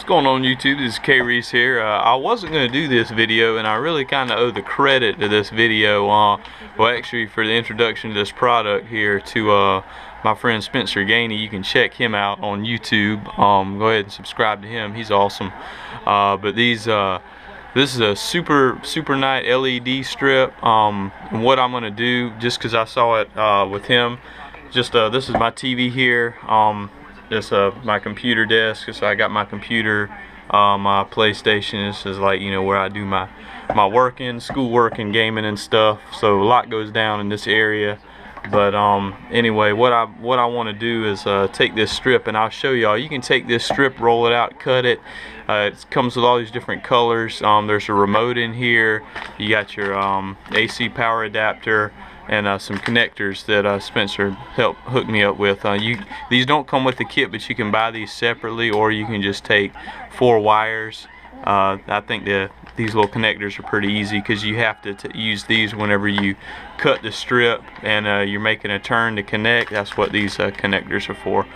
What's going on YouTube? This is KREESE here. I wasn't going to do this video, and I really kind of owe the credit to this video, well actually for the introduction to this product here to my friend Spencer Gainey. You can check him out on YouTube. Go ahead and subscribe to him, he's awesome. But this is a Supernight LED strip, and what I'm going to do, just because I saw it with him, this is my TV here. This my computer desk, so I got my computer, my PlayStation. This is like, you know, where I do my working, school work and gaming and stuff. So a lot goes down in this area. But anyway, what I want to do is take this strip, and I'll show y'all. You can take this strip, roll it out, cut it. It comes with all these different colors. There's a remote in here. You got your AC power adapter and some connectors that Spencer helped hook me up with. These don't come with the kit, but you can buy these separately, or you can just take 4 wires. I think these little connectors are pretty easy, because you have to use these whenever you cut the strip and you're making a turn to connect. That's what these connectors are for.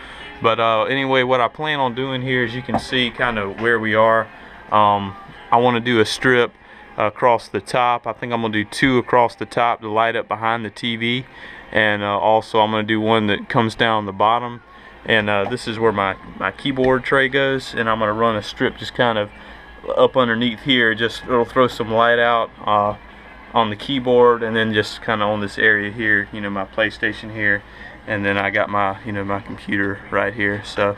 But anyway, what I plan on doing here, is you can see kind of where we are. I want to do a strip across the top. I think I'm gonna do 2 across the top to light up behind the TV, and also I'm gonna do one that comes down the bottom, and this is where my keyboard tray goes, and I'm gonna run a strip just kind of up underneath here. It'll throw some light out on the keyboard, and then just kind of on this area here, you know, my PlayStation here, and then I got my, you know, my computer right here. So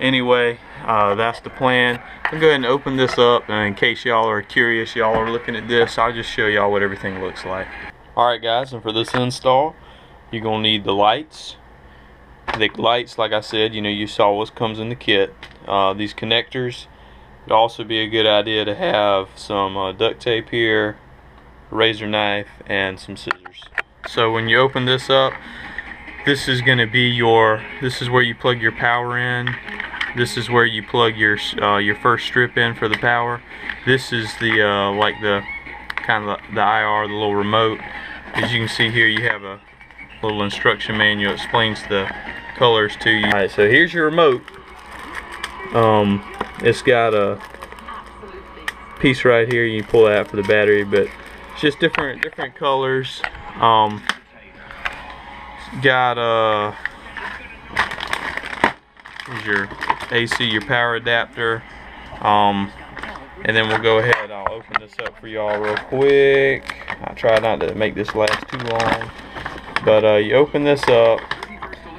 anyway, that's the plan. I'm going to open this up, and in case y'all are curious, y'all are looking at this, I'll just show y'all what everything looks like. Alright guys, and for this install, you're going to need the lights. The lights, like I said, you know, you saw what comes in the kit. These connectors. It'd also be a good idea to have some duct tape here, a razor knife, and some scissors. So when you open this up, this is going to be this is where you plug your power in. This is where you plug your first strip in for the power. This is the like the kind of the IR, the little remote. As you can see here, you have a little instruction manual. It explains the colors to you. Alright, so here's your remote. It's got a piece right here. You can pull that out for the battery, but it's just different colors. Got here's your AC, your power adapter, and then we'll go ahead. I'll open this up for y'all real quick. I'll try not to make this last too long, but you open this up.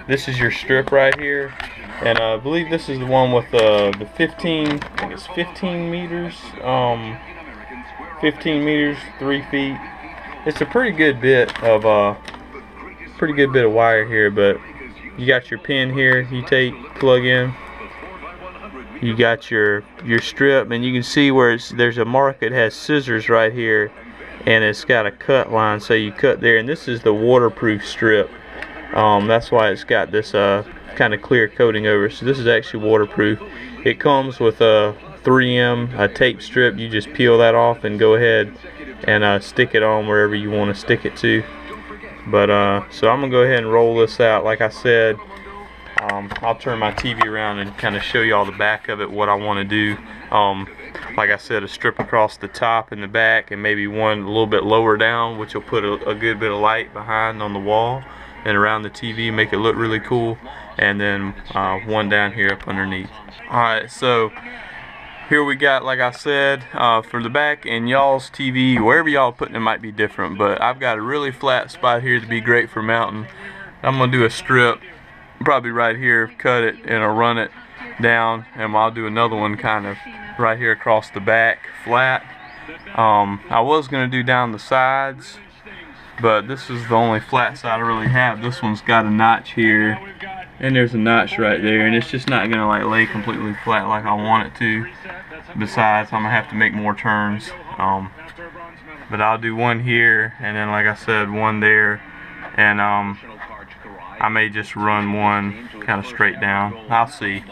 This is your strip right here, and I believe this is the one with the 15. I think it's 15 meters. 15 meters, 3 feet. It's a pretty good bit of wire here, but you got your pin here. You plug in. You got your strip, and you can see where there's a mark that has scissors right here, and it's got a cut line, so you cut there. And this is the waterproof strip. That's why it's got this kind of clear coating over it. So this is actually waterproof. It comes with a 3M tape strip. You just peel that off and go ahead and stick it on wherever you want to stick it to. But so I'm gonna go ahead and roll this out. Like I said, I'll turn my TV around and kind of show you all the back of it, what I want to do. Like I said, a strip across the top and the back, and maybe one a little bit lower down, which will put a good bit of light behind on the wall and around the TV, make it look really cool. And then one down here up underneath. Alright, so here we got, like I said, for the back, and y'all's TV, wherever y'all putting it might be different, but I've got a really flat spot here to be great for mounting. I'm going to do a strip, probably right here, cut it, and I'll run it down, and I'll do another one kind of right here across the back, flat. I was going to do down the sides, but this is the only flat side I really have. This one's got a notch here, and there's a notch right there, and it's just not gonna like lay completely flat like I want it to. Besides, I'm gonna have to make more turns, but I'll do one here, and then like I said, one there, and I may just run one kind of straight down. I'll see.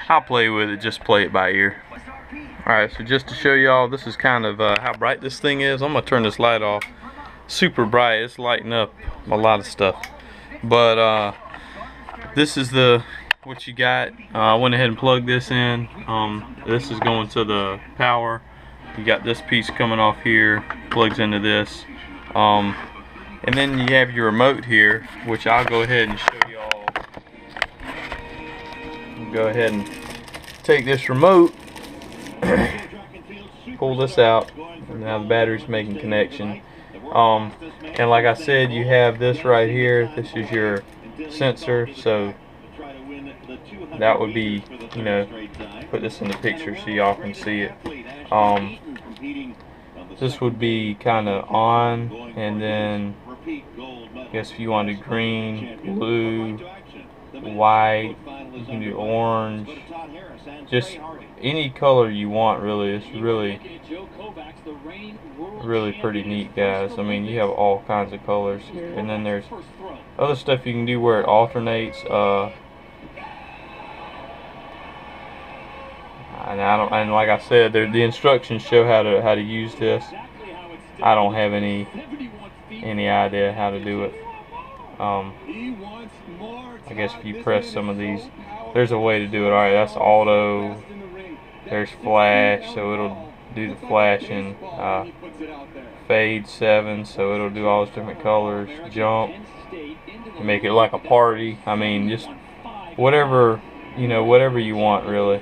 I'll play with it, just play it by ear. Alright, so just to show y'all, this is kind of how bright this thing is. I'm gonna turn this light off. Super bright, it's lighting up a lot of stuff. But this is the what you got. I went ahead and plugged this in. This is going to the power. You got this piece coming off here, plugs into this. And then you have your remote here, which I'll go ahead and show y'all. Go ahead and take this remote, pull this out, and now the battery's making connection. And like I said, you have this right here. This is your sensor, so that would be, you know, put this in the picture so y'all can see it. This would be kind of on, and then I guess if you wanted green, blue, white, you can do orange, just any color you want really. It's really pretty neat, guys. I mean, you have all kinds of colors here, and then there's other stuff you can do where it alternates. And like I said, the instructions show how to use this. I don't have any idea how to do it. I guess if you press some of these, there's a way to do it. Alright, that's auto. There's flash, so it'll do the flashing. Fade 7, so it'll do all those different colors. Jump, make it like a party. I mean, just whatever, you know, whatever you want really.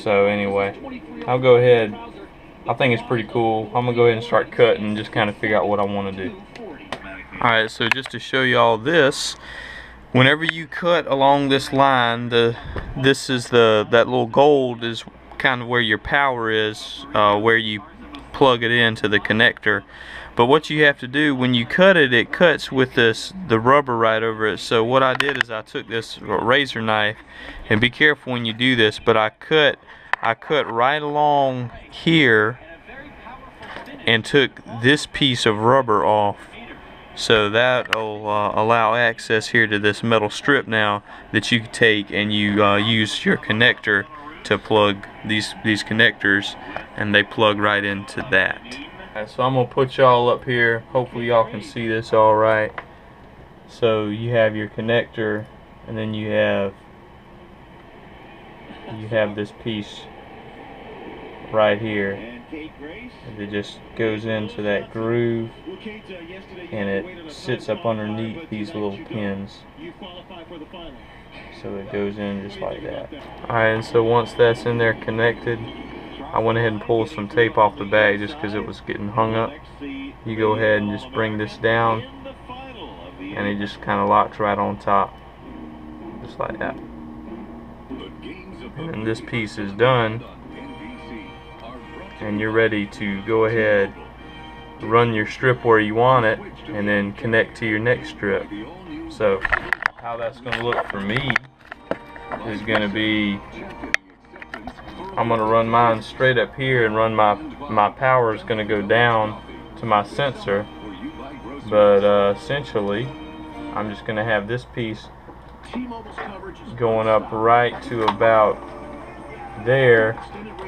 So anyway, I'll go ahead. I think it's pretty cool. I'm gonna go ahead and start cutting and just kind of figure out what I want to do. Alright, so just to show y'all this, whenever you cut along this line, that little gold is kind of where your power is, where you plug it into the connector. But what you have to do when you cut it, it cuts with the rubber right over it. So what I did is I took this razor knife, and be careful when you do this, but I cut right along here and took this piece of rubber off. So that'll allow access here to this metal strip now that you can take and you use your connector to plug these connectors, and they plug right into that. Right, so I'm gonna put y'all up here. Hopefully y'all can see this all right. So you have your connector, and then you have this piece right here. It just goes into that groove, and it sits up underneath these little pins. So it goes in just like that. Alright, and so once that's in there connected, I went ahead and pulled some tape off the bag just because it was getting hung up. You go ahead and just bring this down, and it just kind of locks right on top, just like that. And this piece is done, and you're ready to go ahead, run your strip where you want it, and then connect to your next strip. So how that's going to look for me is going to be, I'm going to run mine straight up here, and run my power is going to go down to my sensor, but essentially I'm just going to have this piece going up right to about there,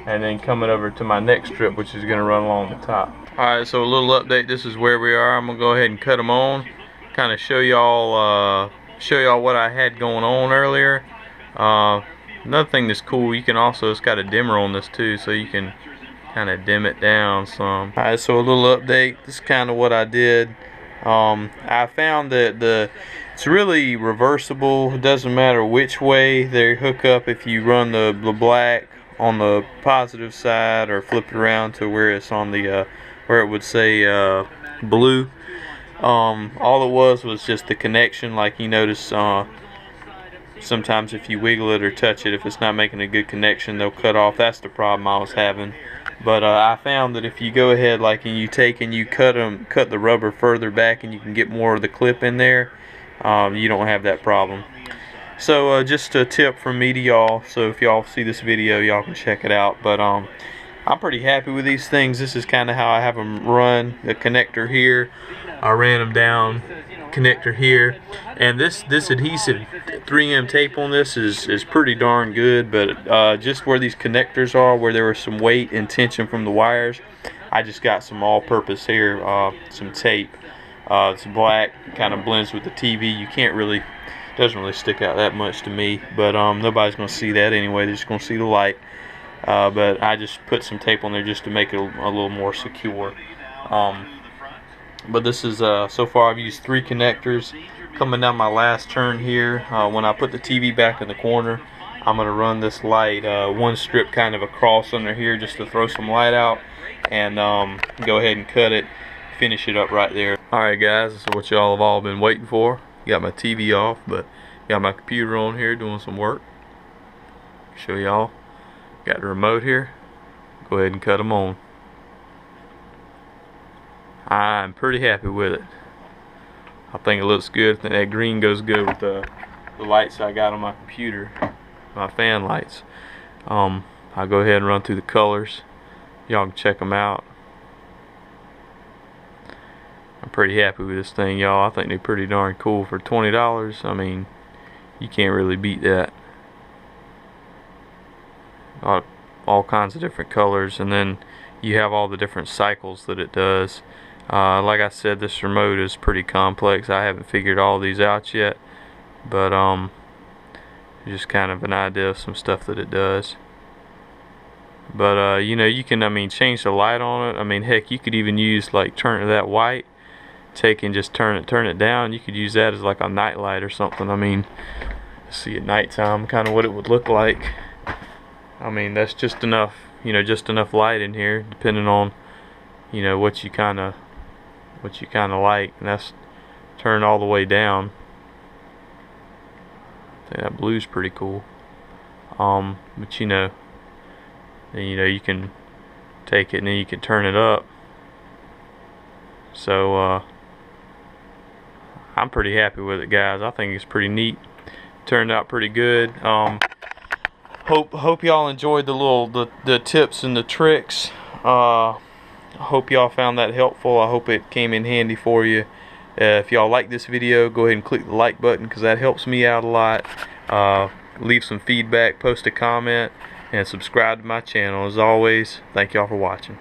and then coming over to my next strip, which is going to run along the top. Alright, so a little update. This is where we are. I'm going to go ahead and cut them on, kind of show y'all what I had going on earlier. Another thing that's cool, you can also, it's got a dimmer on this too, so you can kind of dim it down some. Alright, so a little update. This is kind of what I did. I found that it's really reversible. It doesn't matter which way they hook up. If you run the black on the positive side, or flip it around to where it's on the where it would say blue, all it was just the connection. Like you notice, sometimes if you wiggle it or touch it, if it's not making a good connection, they'll cut off. That's the problem I was having. But I found that if you go ahead, like, and you take and you cut the rubber further back, and you can get more of the clip in there, you don't have that problem. So just a tip from me to y'all. So if y'all see this video, y'all can check it out. But I'm pretty happy with these things. This is kind of how I have them run. The connector here, I ran them down, connector here, and this adhesive 3M tape on this is pretty darn good. But just where these connectors are, where there was some weight and tension from the wires, I just got some all-purpose here, some tape. It's black, kind of blends with the TV. You can't really doesn't really stick out that much to me, but nobody's gonna see that anyway. They're just gonna see the light. But I just put some tape on there just to make it a little more secure. But this is so far I've used 3 connectors. Coming down my last turn here, when I put the TV back in the corner, I'm gonna run this light, one strip kind of across under here just to throw some light out, and go ahead and cut it, finish it up right there. Alright guys, this is what y'all have all been waiting for. Got my TV off, but got my computer on here doing some work. Show y'all. Got the remote here. Go ahead and cut them on. I'm pretty happy with it. I think it looks good. I think that green goes good with the lights I got on my computer, my fan lights. I'll go ahead and run through the colors. Y'all can check them out. I'm pretty happy with this thing, y'all. I think they're pretty darn cool for $20. I mean, you can't really beat that. All kinds of different colors, and then you have all the different cycles that it does. Like I said, this remote is pretty complex. I haven't figured all these out yet, but just kind of an idea of some stuff that it does. But you know, you can, I mean, change the light on it. I mean, heck, you could even use, like, turn that white, take and just turn it down. You could use that as like a night light or something. I mean, see at nighttime kind of what it would look like. I mean, that's just enough, you know, just enough light in here, depending on, you know, what you kind of like. And that's turned all the way down. I think that blue's pretty cool. But you know, you can take it and then you can turn it up. So I'm pretty happy with it, guys. I think it's pretty neat. Turned out pretty good. Hope y'all enjoyed the tips and the tricks. I hope y'all found that helpful. I hope it came in handy for you. If y'all like this video, go ahead and click the like button, because that helps me out a lot. Leave some feedback, post a comment, and subscribe to my channel. As always, thank y'all for watching.